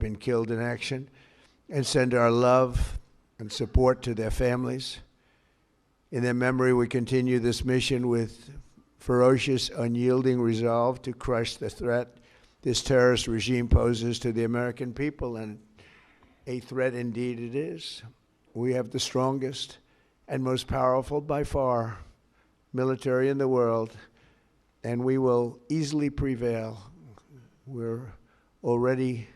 been killed in action, and send our love and support to their families. In their memory, we continue this mission with ferocious, unyielding resolve to crush the threat this terrorist regime poses to the American people, and a threat indeed it is. We have the strongest and most powerful by far military in the world, and we will easily prevail. We're already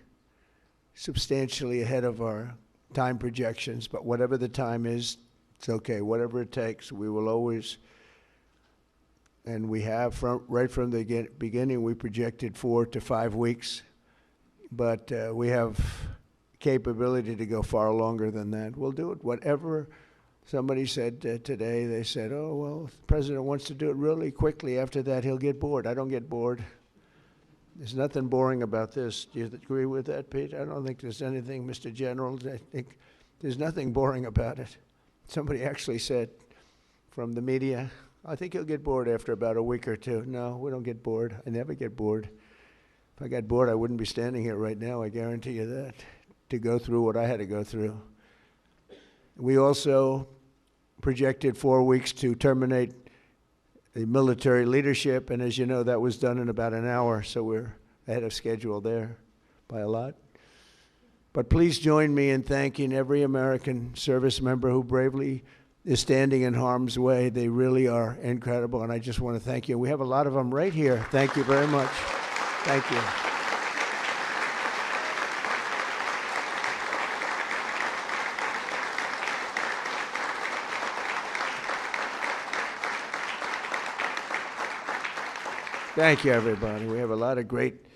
substantially ahead of our time projections, but whatever the time is, it's okay. Whatever it takes, we will always, and we have right from the beginning, we projected 4 to 5 weeks, but we have capability to go far longer than that. We'll do it. Whatever somebody said today, they said, oh, well, if the president wants to do it really quickly. After that, he'll get bored. I don't get bored. There's nothing boring about this. Do you agree with that, Pete? I don't think there's anything, Mr. General. I think there's nothing boring about it. Somebody actually said from the media, I think he'll get bored after about a week or two. No, we don't get bored. I never get bored. If I got bored, I wouldn't be standing here right now, I guarantee you that, to go through what I had to go through. We also projected 4 weeks to terminate the military leadership, and as you know, that was done in about an hour, so we're ahead of schedule there by a lot. But please join me in thanking every American service member who bravely is standing in harm's way. They really are incredible, and I just want to thank you. We have a lot of them right here. Thank you very much. Thank you. Thank you, everybody. We have a lot of great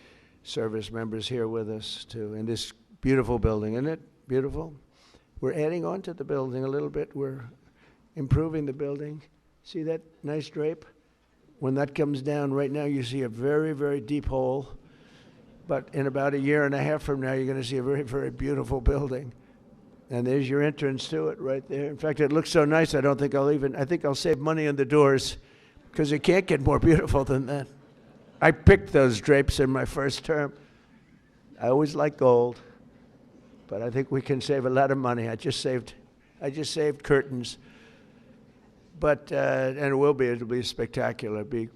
service members here with us, too, in this beautiful building. Isn't it beautiful? We're adding on to the building a little bit. We're improving the building. See that nice drape? When that comes down, right now you see a very, very deep hole. But in about a year and a half from now, you're going to see a very, very beautiful building. And there's your entrance to it right there. In fact, it looks so nice, I think I'll save money on the doors, because it can't get more beautiful than that. I picked those drapes in my first term. I always like gold, but I think we can save a lot of money. I just saved curtains. But, and it'll be spectacular. It'll be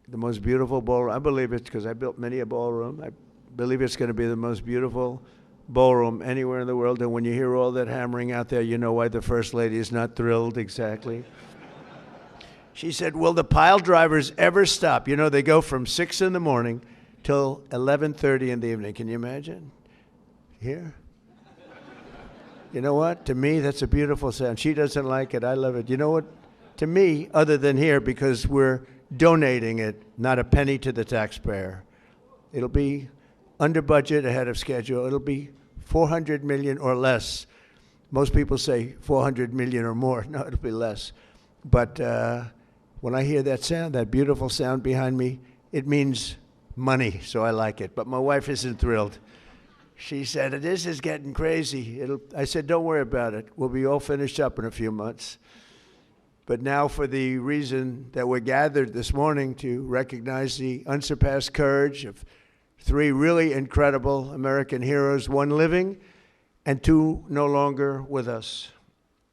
the most beautiful ballroom. I believe it's because I built many a ballroom. I believe it's going to be the most beautiful ballroom anywhere in the world. And when you hear all that hammering out there, you know why the First Lady is not thrilled exactly. She said, will the pile drivers ever stop? You know, they go from 6 in the morning till 11:30 in the evening. Can you imagine? Here? You know what? To me, that's a beautiful sound. She doesn't like it. I love it. You know what? To me, other than here, because we're donating it, not a penny to the taxpayer. It'll be under budget, ahead of schedule. It'll be $400 million or less. Most people say $400 million or more. No, it'll be less. But when I hear that sound, that beautiful sound behind me, it means money, so I like it. But my wife isn't thrilled. She said, this is getting crazy. I said, don't worry about it. We'll be all finished up in a few months. But now, for the reason that we're gathered this morning to recognize the unsurpassed courage of 3 really incredible American heroes, 1 living and 2 no longer with us.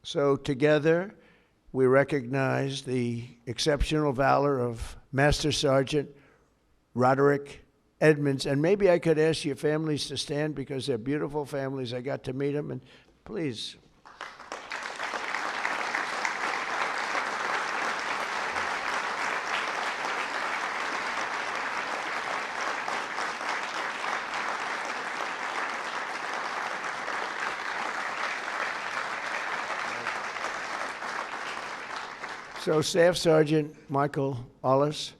So together, we recognize the exceptional valor of Master Sergeant Roderick Edmonds. And maybe I could ask your families to stand, because they're beautiful families. I got to meet them, and please. So Staff Sergeant Michael Ollis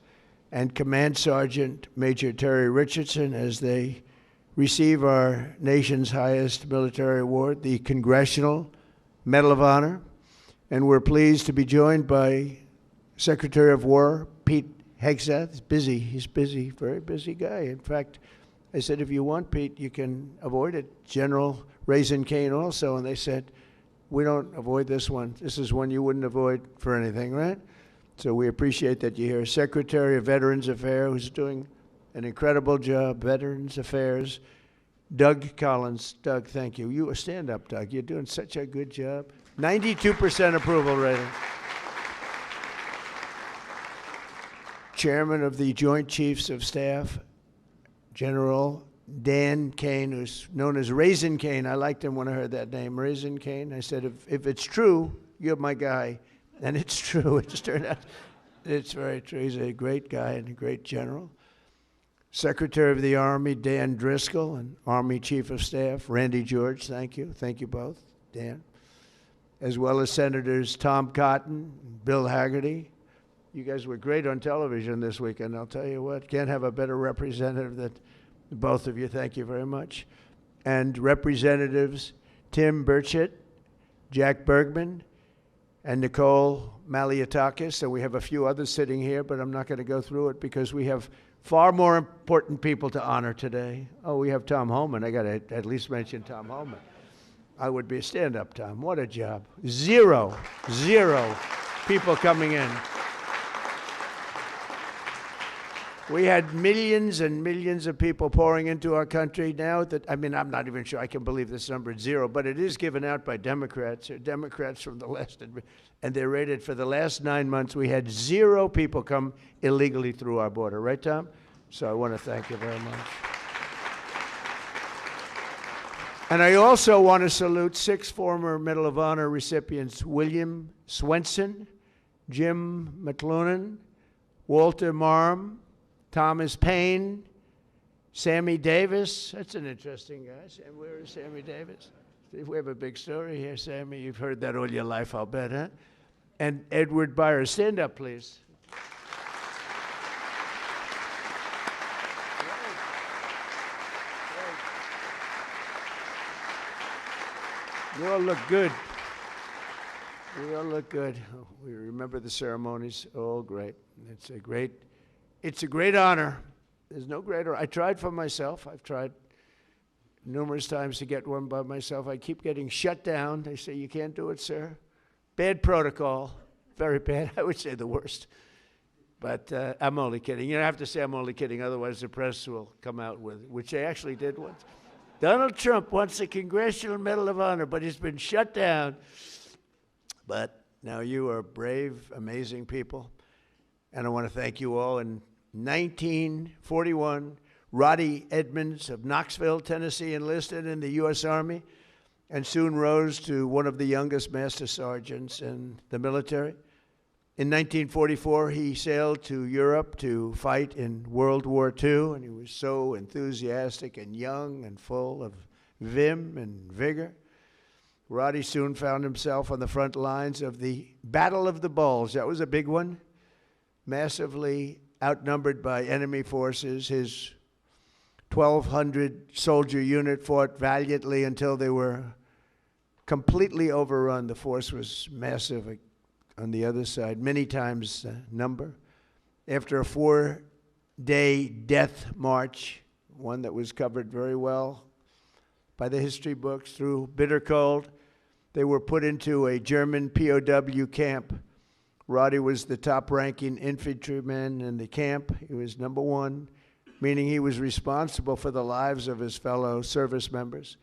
and Command Sergeant Major Terry Richardson, as they receive our nation's highest military award, the Congressional Medal of Honor. And we're pleased to be joined by Secretary of War Pete Hegseth. He's busy, very busy guy. In fact, I said, if you want, Pete, you can avoid it. General Raisin Kane also, and they said, we don't avoid this one. This is one you wouldn't avoid for anything, right? So we appreciate that you're here. Secretary of Veterans Affairs, who's doing an incredible job, Veterans Affairs, Doug Collins. Doug, thank you. You stand up, Doug. You're doing such a good job. 92% approval rating. Chairman of the Joint Chiefs of Staff, General Dan Kane, who's known as Raisin Kane. I liked him when I heard that name, Raisin Kane. I said, if it's true, you're my guy. And it's true. It just turned out it's very true. He's a great guy and a great general. Secretary of the Army, Dan Driscoll, and Army Chief of Staff, Randy George. Thank you. Thank you both, Dan. As well as Senators Tom Cotton, Bill Hagerty. You guys were great on television this weekend. I'll tell you what, can't have a better representative than both of you. Thank you very much. And Representatives Tim Burchett, Jack Bergman, and Nicole Maliotakis. And we have a few others sitting here, but I'm not going to go through it because we have far more important people to honor today. Oh, we have Tom Homan. I got to at least mention Tom Homan. I would be a stand-up, Tom. What a job. Zero people coming in. We had millions and millions of people pouring into our country now that, I mean, I'm not even sure I can believe this number is zero, but it is given out by Democrats. Democrats from the last, and they're rated for the last 9 months. We had 0 people come illegally through our border. Right, Tom? So I want to thank you very much. And I also want to salute 6 former Medal of Honor recipients: William Swenson, Jim McLuhan, Walter Marm, Thomas Payne, Sammy Davis. That's an interesting guy. Where is Sammy Davis? We have a big story here, Sammy. You've heard that all your life, I'll bet, huh? And Edward Byers. Stand up, please. You all look good. We all look good. We remember the ceremonies. All great. It's a great honor. There's no greater. I tried for myself. I've tried numerous times to get one by myself. I keep getting shut down. They say, you can't do it, sir. Bad protocol. Very bad. I would say the worst. But I'm only kidding. You don't have to say I'm only kidding. Otherwise, the press will come out with it, which they actually did once. Donald Trump wants a Congressional Medal of Honor, but he's been shut down. But now you are brave, amazing people. And I want to thank you all. In 1941, Roddy Edmonds of Knoxville, Tennessee, enlisted in the U.S. Army and soon rose to one of the youngest master sergeants in the military. In 1944, he sailed to Europe to fight in World War II, and he was so enthusiastic and young and full of vim and vigor. Roddy soon found himself on the front lines of the Battle of the Bulge. That was a big one. Massively outnumbered by enemy forces, his 1,200 soldier unit fought valiantly until they were completely overrun. The force was massive on the other side, many times the number. After a 4-day death march, one that was covered very well by the history books, through bitter cold, they were put into a German POW camp. Roddy was the top-ranking infantryman in the camp. He was number 1, meaning he was responsible for the lives of his fellow service members.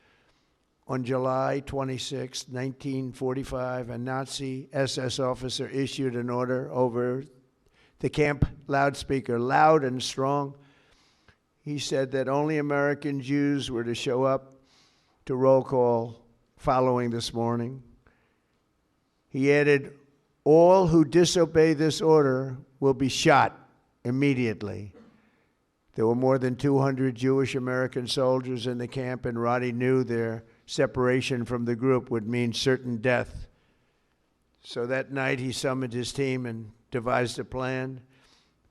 On July 26, 1945, a Nazi SS officer issued an order over the camp loudspeaker, loud and strong. He said that only American Jews were to show up to roll call following this morning. He added, all who disobey this order will be shot immediately. There were more than 200 Jewish American soldiers in the camp, and Roddy knew their separation from the group would mean certain death. So that night he summoned his team and devised a plan.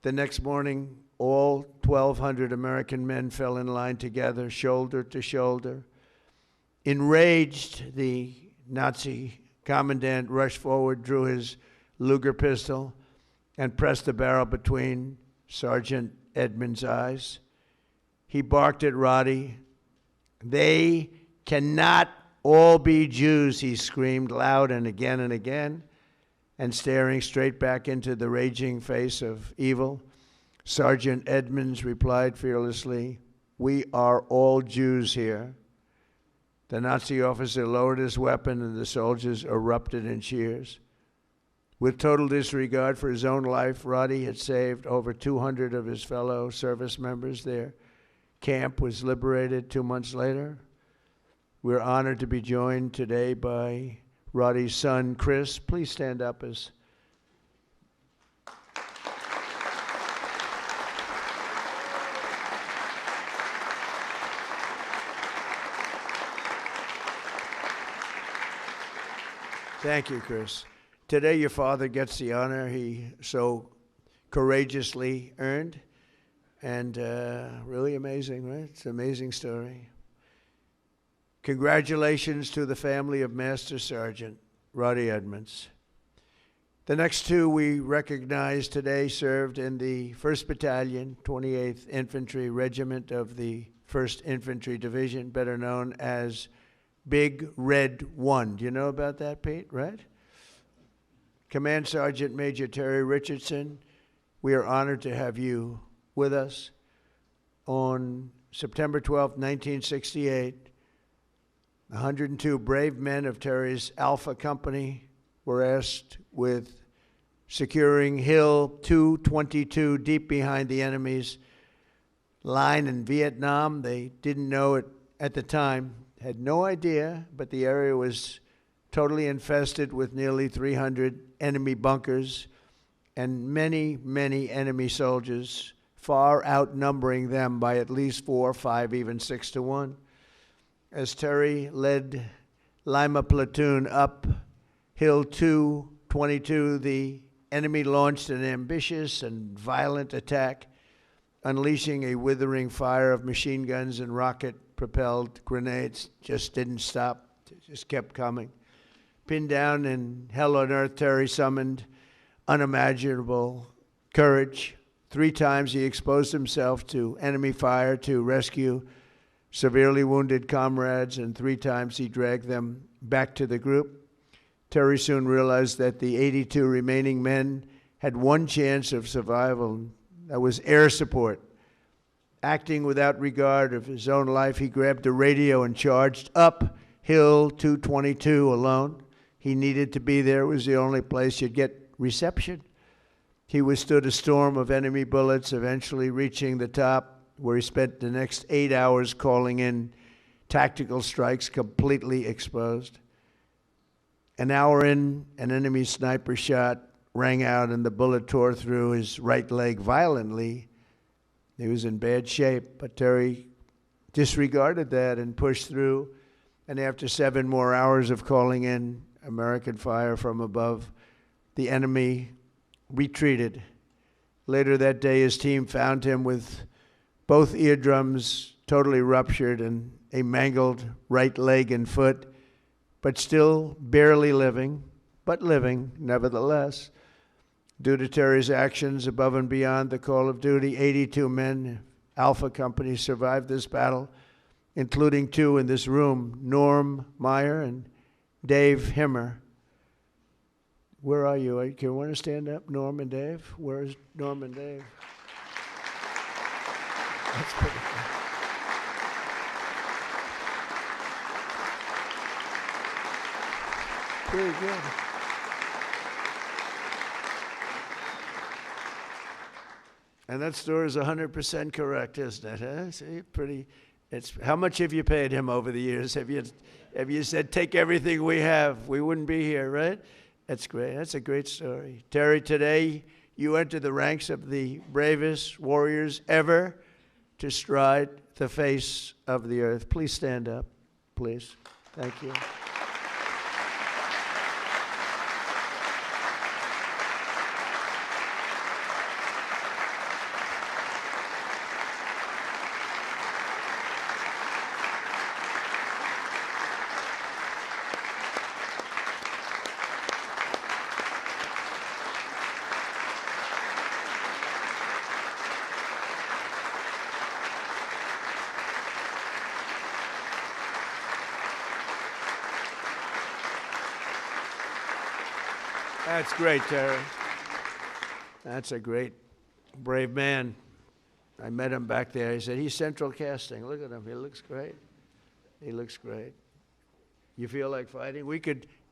The next morning, all 1,200 American men fell in line together, shoulder to shoulder. Enraged, the Nazi commandant rushed forward, drew his Luger pistol, and pressed the barrel between Sergeant Edmonds' eyes. He barked at Roddy. They cannot all be Jews, he screamed loud and again, and staring straight back into the raging face of evil, Sergeant Edmonds replied fearlessly, We are all Jews here. The Nazi officer lowered his weapon and the soldiers erupted in cheers. With total disregard for his own life, Roddy had saved over 200 of his fellow service members. Their camp was liberated 2 months later. We're honored to be joined today by Roddy's son, Chris. Please stand up as Thank you, Chris. Today, your father gets the honor he so courageously earned, and really amazing, right? It's an amazing story. Congratulations to the family of Master Sergeant Roddy Edmonds. The next two we recognize today served in the 1st Battalion, 28th Infantry Regiment of the 1st Infantry Division, better known as Big Red 1. Do you know about that, Pete, right? Command Sergeant Major Terry Richardson, we are honored to have you with us. On September 12, 1968, 102 brave men of Terry's Alpha Company were asked with securing Hill 222 deep behind the enemy's line in Vietnam. They didn't know it at the time, had no idea, but the area was totally infested with nearly 300 enemy bunkers and many, many enemy soldiers, far outnumbering them by at least 4, 5, even 6 to 1. As Terry led Lima Platoon up Hill 222, the enemy launched an ambitious and violent attack, unleashing a withering fire of machine guns and rocket-propelled grenades. Just didn't stop, just kept coming. Pinned down in hell on earth, Terry summoned unimaginable courage. 3 times he exposed himself to enemy fire to rescue severely wounded comrades, and 3 times he dragged them back to the group. Terry soon realized that the 82 remaining men had one chance of survival, and that was air support. Acting without regard of his own life, he grabbed a radio and charged up Hill 222 alone. He needed to be there. It was the only place you'd get reception. He withstood a storm of enemy bullets, eventually reaching the top, where he spent the next 8 hours calling in tactical strikes, completely exposed. An hour in, an enemy sniper shot rang out and the bullet tore through his right leg violently. He was in bad shape, but Terry disregarded that and pushed through. And after 7 more hours of calling in American fire from above, the enemy retreated. Later that day, his team found him with both eardrums totally ruptured and a mangled right leg and foot, but still barely living, but living nevertheless. Due to Terry's actions above and beyond the call of duty, 82 men, Alpha Company, survived this battle, including 2 in this room, Norm Meyer and Dave Himmer. Where are you? Can you want to stand up, Norm and Dave? Where's Norm and Dave? That's pretty cool. Pretty good. And that story is 100% correct, isn't it? Huh? See, pretty. It's how much have you paid him over the years? Have you said take everything we have? We wouldn't be here, right? That's great. That's a great story, Terry. Today you enter the ranks of the bravest warriors ever to stride the face of the earth. Please stand up, please. Thank you. That's great, Terry. That's a great, brave man. I met him back there. He said, he's central casting. Look at him. He looks great. He looks great. You feel like fighting?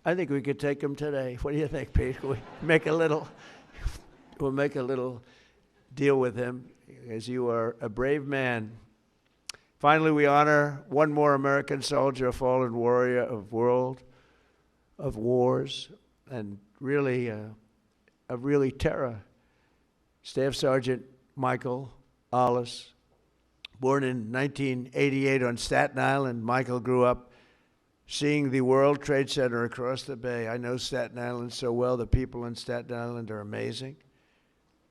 I think we could take him today. What do you think, Pete? We'll make a little deal with him, as you are a brave man. Finally, we honor one more American soldier, a fallen warrior of wars, and really terror. Staff Sergeant Michael Ollis, born in 1988 on Staten Island. Michael grew up seeing the World Trade Center across the bay. I know Staten Island so well. The people in Staten Island are amazing.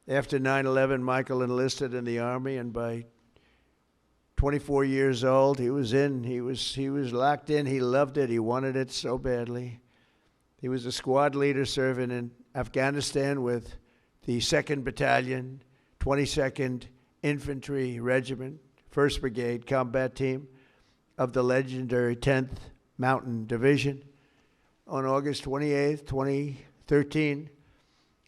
After 9/11, Michael enlisted in the Army, and by 24 years old, he was locked in. He loved it. He wanted it so badly. He was a squad leader serving in Afghanistan with the 2nd Battalion, 22nd Infantry Regiment, 1st Brigade Combat Team of the legendary 10th Mountain Division. On August 28, 2013,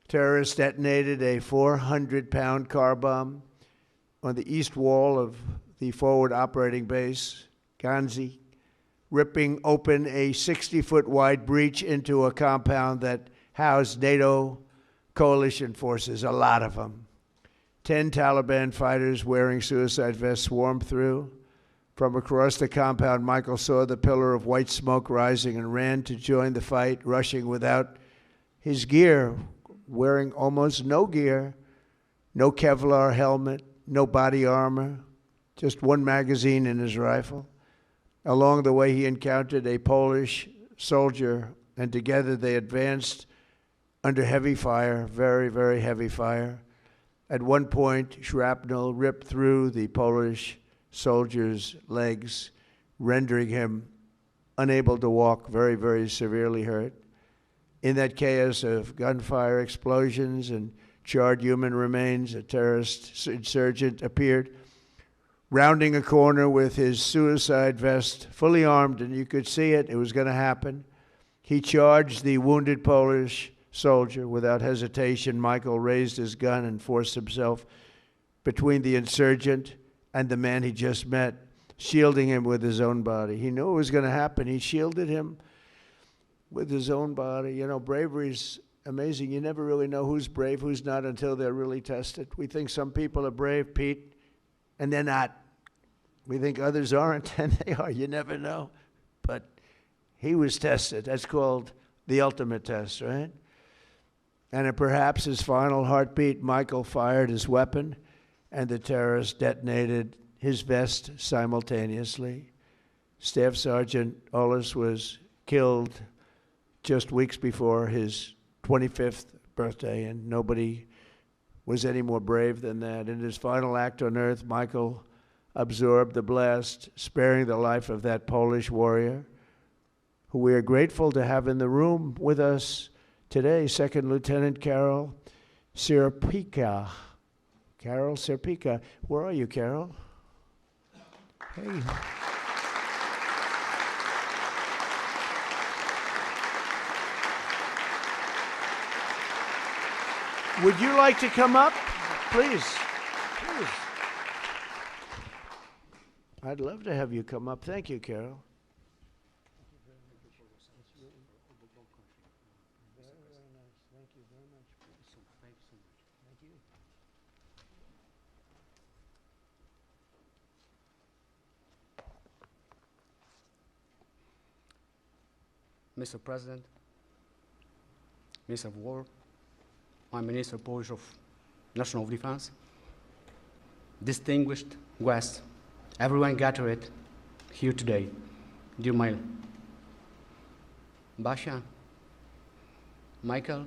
terrorists detonated a 400-pound car bomb on the east wall of the forward operating base, 𝗟𝗄, ripping open a 60-foot wide breach into a compound that housed NATO coalition forces, a lot of them. 10 Taliban fighters wearing suicide vests swarmed through. From across the compound, Michael saw the pillar of white smoke rising and ran to join the fight, rushing without his gear, wearing almost no gear, no Kevlar helmet, no body armor, just one magazine in his rifle. Along the way, he encountered a Polish soldier, and together they advanced under heavy fire, very, very heavy fire. At one point, shrapnel ripped through the Polish soldier's legs, rendering him unable to walk, very, very severely hurt. In that chaos of gunfire, explosions, and charred human remains, a terrorist insurgent appeared, rounding a corner with his suicide vest, fully armed, and you could see it. It was going to happen. He charged the wounded Polish soldier without hesitation. Michael raised his gun and forced himself between the insurgent and the man he just met, shielding him with his own body. He knew it was going to happen. He shielded him with his own body. You know, bravery's amazing. You never really know who's brave, who's not, until they're really tested. We think some people are brave, Pete, and they're not. We think others aren't, and they are. You never know. But he was tested. That's called the ultimate test, right? And at perhaps his final heartbeat, Michael fired his weapon, and the terrorist detonated his vest simultaneously. Staff Sergeant Ollis was killed just weeks before his 25th birthday, and nobody was any more brave than that. In his final act on earth, Michael absorbed the blast, sparing the life of that Polish warrior, who we are grateful to have in the room with us today, Second Lieutenant Carol 𝗟𝗶𝘃𝗲. Carol 𝗟𝗶𝘃𝗲. Where are you, Carol? Hey. Would you like to come up? Please. Please. I'd love to have you come up. Thank you, Carol. Mr. President, Minister of War, my Minister Polish of National Defense, distinguished guests, everyone gathered here today, dear my Basia, Michael,